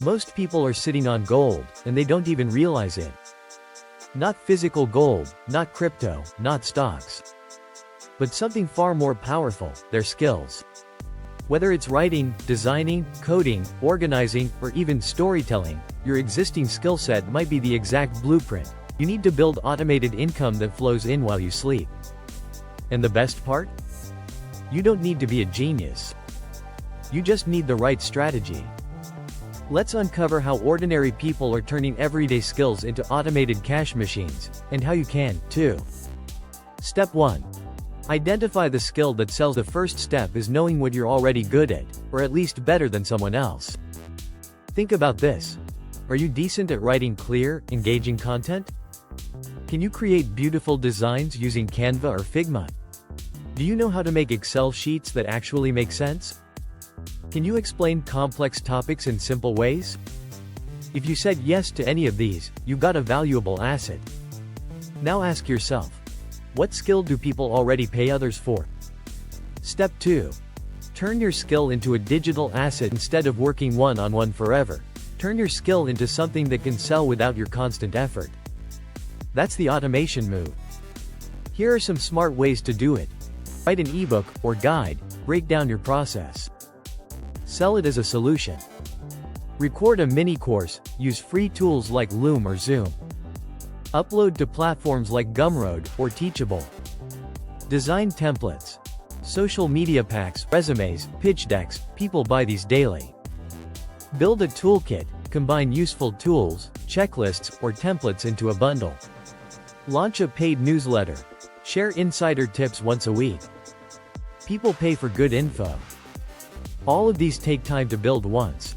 Most people are sitting on gold, and they don't even realize it. Not physical gold, not crypto, not stocks. But something far more powerful, their skills. Whether it's writing, designing, coding, organizing, or even storytelling, your existing skill set might be the exact blueprint. You need to build automated income that flows in while you sleep. And the best part? You don't need to be a genius. You just need the right strategy. Let's uncover how ordinary people are turning everyday skills into automated cash machines, and how you can, too. Step 1. Identify the skill that sells. The first step is knowing what you're already good at, or at least better than someone else. Think about this. Are you decent at writing clear, engaging content? Can you create beautiful designs using Canva or Figma? Do you know how to make Excel sheets that actually make sense? Can you explain complex topics in simple ways? If you said yes to any of these, you got a valuable asset. Now ask yourself, what skill do people already pay others for? Step 2. Turn your skill into a digital asset. Instead of working one-on-one forever, turn your skill into something that can sell without your constant effort. That's the automation move. Here are some smart ways to do it. Write an ebook or guide, break down your process. Sell it as a solution. Record a mini course, use free tools like Loom or Zoom. Upload to platforms like Gumroad or Teachable. Design templates. Social media packs, resumes, pitch decks, people buy these daily. Build a toolkit, combine useful tools, checklists, or templates into a bundle. Launch a paid newsletter. Share insider tips once a week. People pay for good info. All of these take time to build once,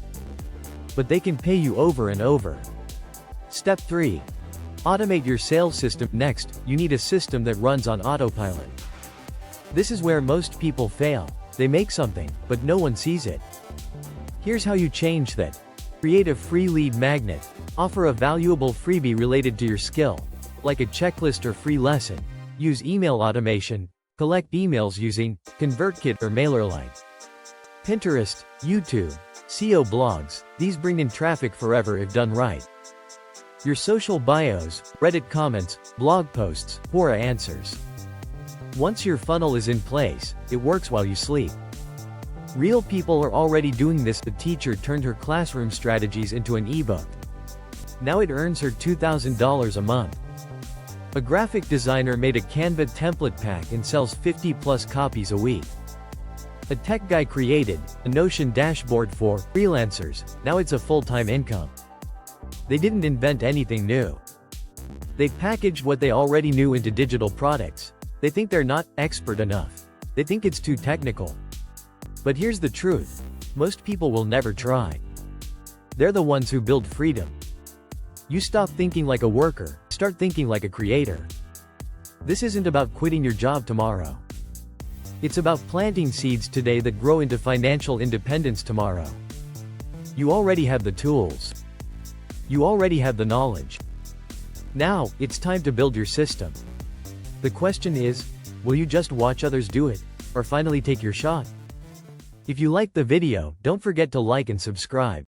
but they can pay you over and over. Step 3. Automate your sales system. Next, you need a system that runs on autopilot. This is where most people fail. They make something, but no one sees it. Here's how you change that. Create a free lead magnet. Offer a valuable freebie related to your skill, like a checklist or free lesson. Use email automation. Collect emails using ConvertKit or MailerLite. Pinterest, YouTube, SEO blogs, these bring in traffic forever if done right. Your social bios, Reddit comments, blog posts, Quora answers. Once your funnel is in place, it works while you sleep. Real people are already doing this. The teacher turned her classroom strategies into an ebook. Now it earns her $2,000 a month. A graphic designer made a Canva template pack and sells 50+ copies a week. A tech guy created a Notion dashboard for freelancers. Now it's a full-time income. They didn't invent anything new. They packaged what they already knew into digital products. They think they're not expert enough. They think it's too technical. But here's the truth. Most people will never try. They're the ones who build freedom. You stop thinking like a worker, start thinking like a creator. This isn't about quitting your job tomorrow. It's about planting seeds today that grow into financial independence tomorrow. You already have the tools. You already have the knowledge. Now, it's time to build your system. The question is, will you just watch others do it, or finally take your shot? If you liked the video, don't forget to like and subscribe.